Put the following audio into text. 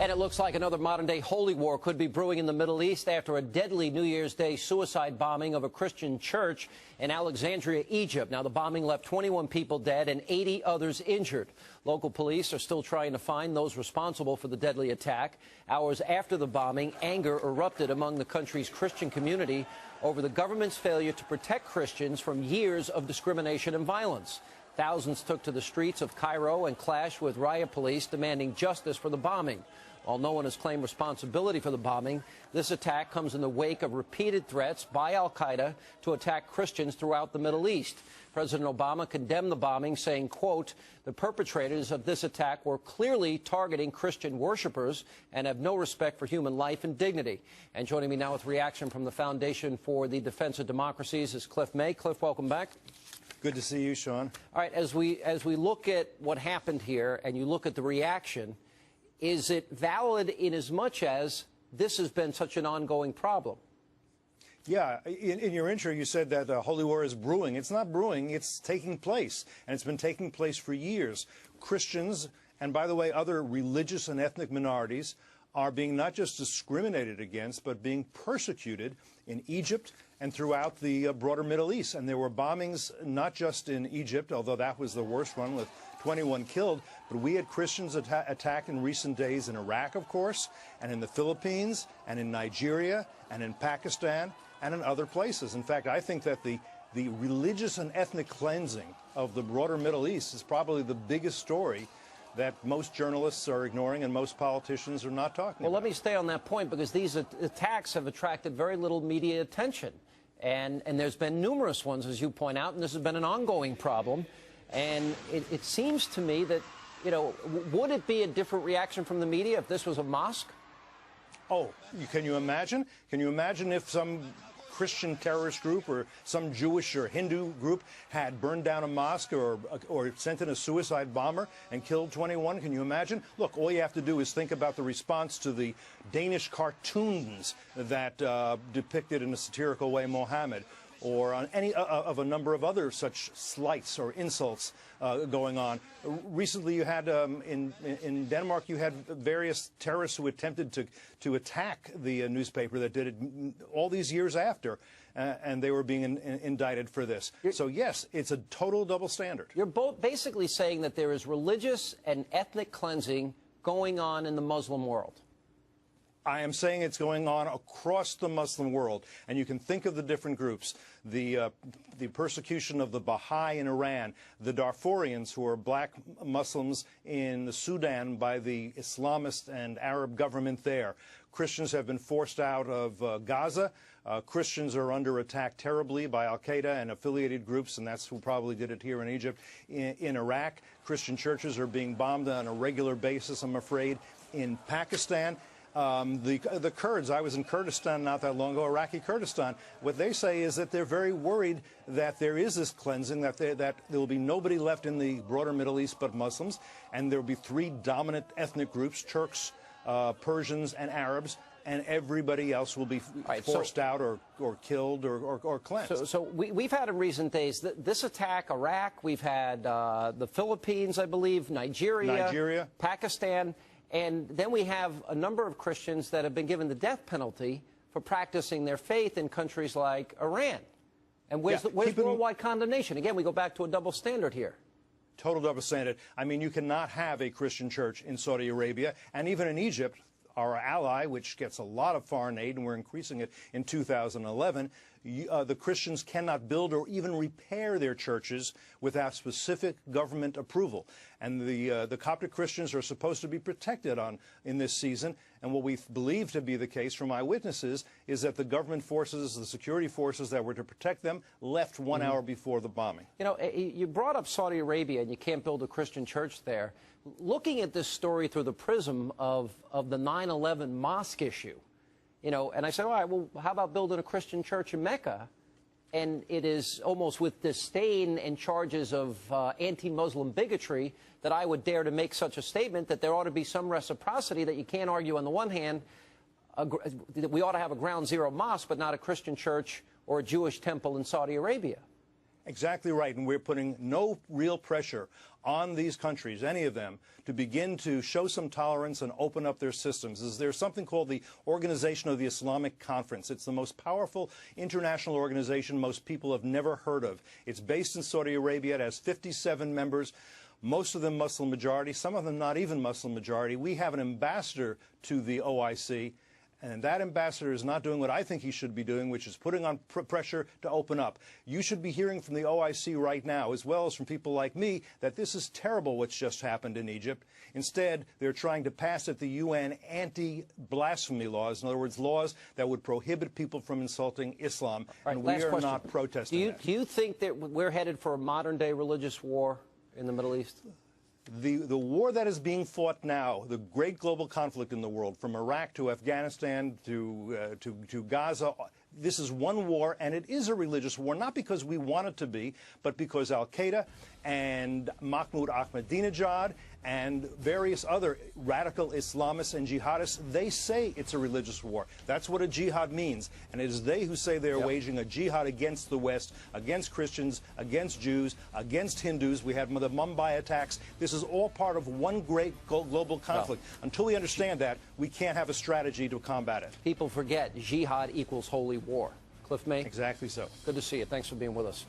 And it looks like another modern-day holy war could be brewing in the Middle East after a deadly New Year's Day suicide bombing of a Christian church in Alexandria, Egypt. Now, the bombing left 21 people dead and 80 others injured. Local police are still trying to find those responsible for the deadly attack. Hours after the bombing, anger erupted among the country's Christian community over the government's failure to protect Christians from years of discrimination and violence. Thousands took to the streets of Cairo and clashed with riot police demanding justice for the bombing. While no one has claimed responsibility for the bombing, this attack comes in the wake of repeated threats by al-Qaeda to attack Christians throughout the Middle East. President Obama condemned the bombing, saying, quote, "The perpetrators of this attack were clearly targeting Christian worshipers and have no respect for human life and dignity." And joining me now with reaction from the Foundation for the Defense of Democracies is Cliff May. Cliff, welcome back. Good to see you, Sean. All right, as we look at what happened here and you look at the reaction, is it valid in as much as this has been such an ongoing problem? Yeah, in your intro you said that holy war is brewing. It's not brewing, it's taking place, and it's been taking place for years. Christians, and by the way, other religious and ethnic minorities, are being not just discriminated against, but being persecuted in Egypt and throughout the broader Middle East. And there were bombings not just in Egypt, although that was the worst one with 21 killed, but we had Christians attacked in recent days in Iraq, of course, and in the Philippines, and in Nigeria, and in Pakistan, and in other places. In fact, I think that the religious and ethnic cleansing of the broader Middle East is probably the biggest story that most journalists are ignoring and most politicians are not talking about. Well, let me stay on that point, because these attacks have attracted very little media attention. And there's been numerous ones, as you point out, and this has been an ongoing problem. And it seems to me that, you know, would it be a different reaction from the media if this was a mosque? Oh, can you imagine? Can you imagine if some Christian terrorist group or some Jewish or Hindu group had burned down a mosque or sent in a suicide bomber and killed 21? Can you imagine? Look, all you have to do is think about the response to the Danish cartoons that depicted in a satirical way Mohammed, or on any of a number of other such slights or insults going on. Recently, you had in Denmark, you had various terrorists who attempted to attack the newspaper that did it all these years after, and they were being indicted for this. So yes, it's a total double standard. You're both basically saying that there is religious and ethnic cleansing going on in the Muslim world. I am saying it's going on across the Muslim world, and you can think of the different groups, the persecution of the Baha'i in Iran, the Darfurians, who are black Muslims in the Sudan by the Islamist and Arab government there. Christians have been forced out of Gaza. Christians are under attack terribly by al-Qaeda and affiliated groups, and that's who probably did it here in Egypt. In Iraq, Christian churches are being bombed on a regular basis, I'm afraid. In Pakistan, the Kurds, I was in Kurdistan not that long ago, Iraqi Kurdistan. What they say is that they're very worried that there is this cleansing, that there will be nobody left in the broader Middle East but Muslims, and there will be three dominant ethnic groups, Turks, Persians, and Arabs, and everybody else will be forced out or killed or cleansed. So we've had in recent days this attack, Iraq, we've had the Philippines, I believe, Nigeria, Pakistan. And then we have a number of Christians that have been given the death penalty for practicing their faith in countries like Iran. And where's worldwide condemnation? Again, we go back to a double standard here. Total double standard. I mean, you cannot have a Christian church in Saudi Arabia, and even in Egypt, our ally, which gets a lot of foreign aid, and we're increasing it in 2011, the Christians cannot build or even repair their churches without specific government approval. And the Coptic Christians are supposed to be protected in this season. And what we believe to be the case from eyewitnesses is that the government forces, the security forces that were to protect them, left 1 hour before the bombing. You know, you brought up Saudi Arabia, and you can't build a Christian church there. Looking at this story through the prism of the 9/11 mosque issue, you know, and I said, all right, well, how about building a Christian church in Mecca? And it is almost with disdain and charges of anti-Muslim bigotry that I would dare to make such a statement that there ought to be some reciprocity, that you can't argue on the one hand that we ought to have a ground zero mosque, but not a Christian church or a Jewish temple in Saudi Arabia. Exactly right, and we're putting no real pressure on these countries, any of them, to begin to show some tolerance and open up their systems. There's something called the Organization of the Islamic Conference. It's the most powerful international organization most people have never heard of. It's based in Saudi Arabia. It has 57 members, most of them Muslim majority, some of them not even Muslim majority. We have an ambassador to the OIC. And that ambassador is not doing what I think he should be doing, which is putting on pressure to open up. You should be hearing from the OIC right now, as well as from people like me, that this is terrible what's just happened in Egypt. Instead, they're trying to pass at the UN anti-blasphemy laws, in other words, laws that would prohibit people from insulting Islam. Right, and we are question. not protesting that. Do you think that we're headed for a modern-day religious war in the Middle East? The war that is being fought now, the great global conflict in the world, from Iraq to Afghanistan to Gaza, this is one war, and it is a religious war, not because we want it to be, but because al-Qaeda and Mahmoud Ahmadinejad and various other radical Islamists and jihadists, they say it's a religious war. That's what a jihad means. And it is they who say they're waging a jihad against the West, against Christians, against Jews, against Hindus. We had the Mumbai attacks. This is all part of one great global conflict. Until we understand that, we can't have a strategy to combat it. People forget jihad equals holy war. Cliff May? Exactly so. Good to see you. Thanks for being with us.